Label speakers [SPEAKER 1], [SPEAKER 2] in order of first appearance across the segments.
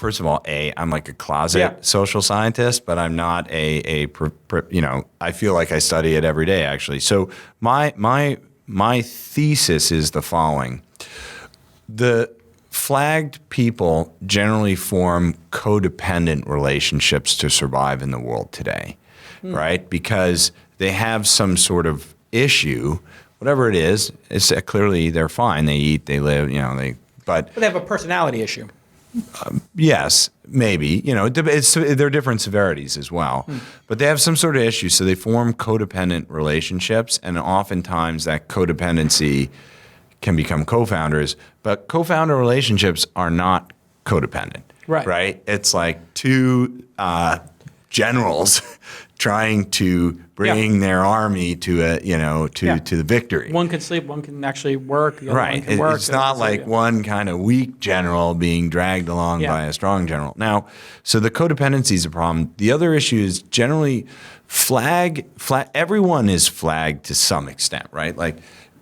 [SPEAKER 1] first of all, I'm like a closet social scientist, but I'm not I feel like I study it every day, actually. So my thesis is the following. The flagged people generally form codependent relationships to survive in the world today, right? Because they have some sort of issue, whatever it is. It's clearly they're fine. They eat, they live, but
[SPEAKER 2] they have a personality issue.
[SPEAKER 1] Yes, maybe. There are different severities as well. But they have some sort of issue, so they form codependent relationships, and oftentimes that codependency can become co-founders. But co-founder relationships are not codependent, right? It's like two generals trying to bring their army to the victory.
[SPEAKER 2] One can sleep, one can actually work. The other
[SPEAKER 1] right.
[SPEAKER 2] One can work,
[SPEAKER 1] it's not like one kind of weak general being dragged along by a strong general. Now, so the codependency is a problem. The other issue is generally flag. Everyone is flagged to some extent, right? Like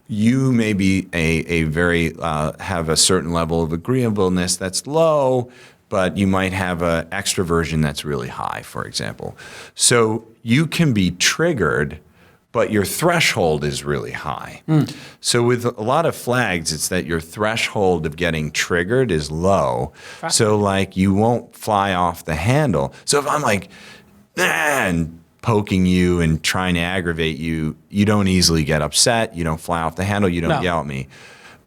[SPEAKER 1] you may be a very have a certain level of agreeableness that's low, but you might have an extroversion that's really high, for example. So you can be triggered, but your threshold is really high. So with a lot of flags, it's that your threshold of getting triggered is low. So like you won't fly off the handle. So if I'm like, and poking you and trying to aggravate you, you don't easily get upset. You don't fly off the handle. You don't yell at me.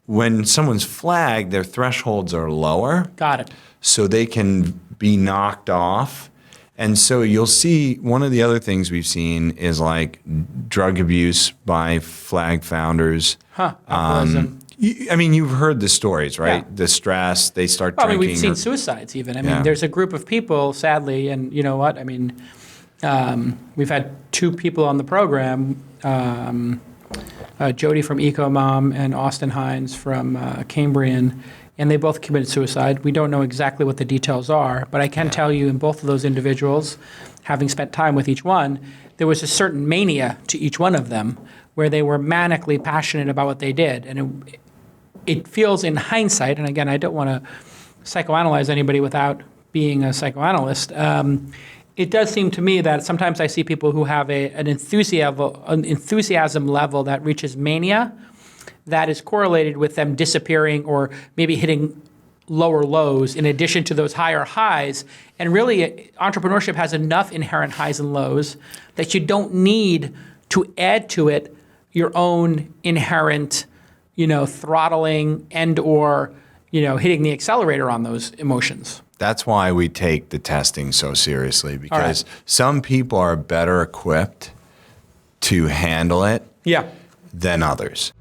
[SPEAKER 1] When someone's flagged, their thresholds are lower.
[SPEAKER 2] Got it.
[SPEAKER 1] So they can be knocked off. And so you'll see one of the other things we've seen is like drug abuse by flag founders.
[SPEAKER 2] Alcoholism.
[SPEAKER 1] You've heard the stories, right?
[SPEAKER 2] Yeah.
[SPEAKER 1] The stress, they start drinking.
[SPEAKER 2] We've seen suicides even. There's a group of people, sadly, and you know what? We've had two people on the program, Jody from EcoMom and Austin Hines from Cambrian, and they both committed suicide. We don't know exactly what the details are, but I can tell you in both of those individuals, having spent time with each one, there was a certain mania to each one of them where they were manically passionate about what they did. And it feels in hindsight, and again, I don't want to psychoanalyze anybody without being a psychoanalyst, it does seem to me that sometimes I see people who have an enthusiasm level that reaches mania that is correlated with them disappearing or maybe hitting lower lows in addition to those higher highs. And really, entrepreneurship has enough inherent highs and lows that you don't need to add to it your own inherent, throttling and or, hitting the accelerator on those emotions.
[SPEAKER 1] That's why we take the testing so seriously, because some people are better equipped to handle it than others.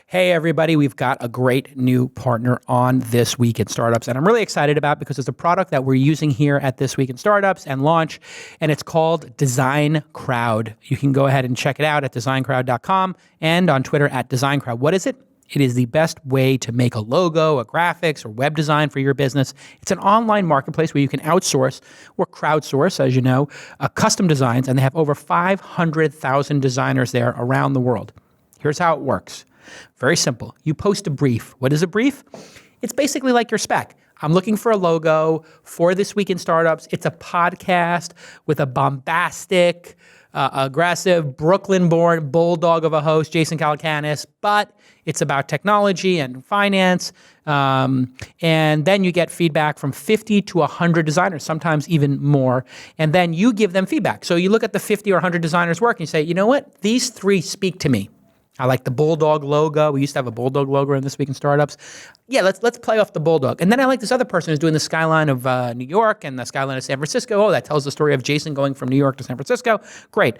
[SPEAKER 2] Hey, everybody, we've got a great new partner on This Week in Startups, and I'm really excited about it because it's a product that we're using here at This Week in Startups and launch, and it's called Design Crowd. You can go ahead and check it out at designcrowd.com and on Twitter at DesignCrowd. What is it? It is the best way to make a logo, a graphics, or web design for your business. It's an online marketplace where you can outsource or crowdsource, as you know, custom designs, and they have over 500,000 designers there around the world. Here's how it works. Very simple. You post a brief. What is a brief? It's basically like your spec. I'm looking for a logo for This Week in Startups. It's a podcast with a bombastic, aggressive, Brooklyn-born bulldog of a host, Jason Calacanis, but it's about technology and finance. And then you get feedback from 50 to 100 designers, sometimes even more. And then you give them feedback. So you look at the 50 or 100 designers' work and you say, you know what? These three speak to me. I like the bulldog logo. We used to have a bulldog logo in This Week in Startups. Yeah, let's play off the bulldog. And then I like this other person who's doing the skyline of New York and the skyline of San Francisco. Oh, that tells the story of Jason going from New York to San Francisco. Great.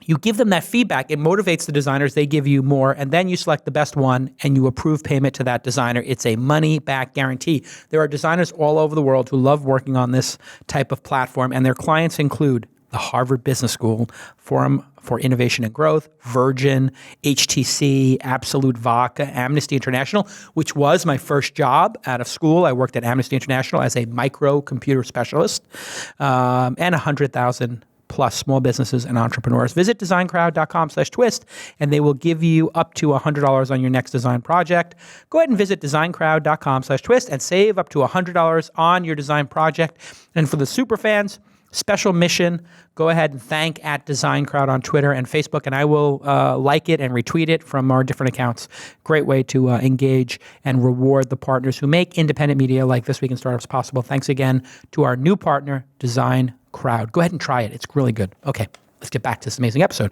[SPEAKER 2] You give them that feedback. It motivates the designers. They give you more. And then you select the best one and you approve payment to that designer. It's a money-back guarantee. There are designers all over the world who love working on this type of platform, and their clients include the Harvard Business School, Forum for Innovation and Growth, Virgin, HTC, Absolute Vodka, Amnesty International, which was my first job out of school. I worked at Amnesty International as a microcomputer specialist, and 100,000 plus small businesses and entrepreneurs. Visit designcrowd.com/twist, and they will give you up to $100 on your next design project. Go ahead and visit designcrowd.com/twist and save up to $100 on your design project. And for the super fans, special mission, go ahead and thank @DesignCrowd on Twitter and Facebook, and I will like it and retweet it from our different accounts. Great way to engage and reward the partners who make independent media like This Week in Startups possible. Thanks again to our new partner, Design Crowd. Go ahead and try it. It's really good. Okay, let's get back to this amazing episode.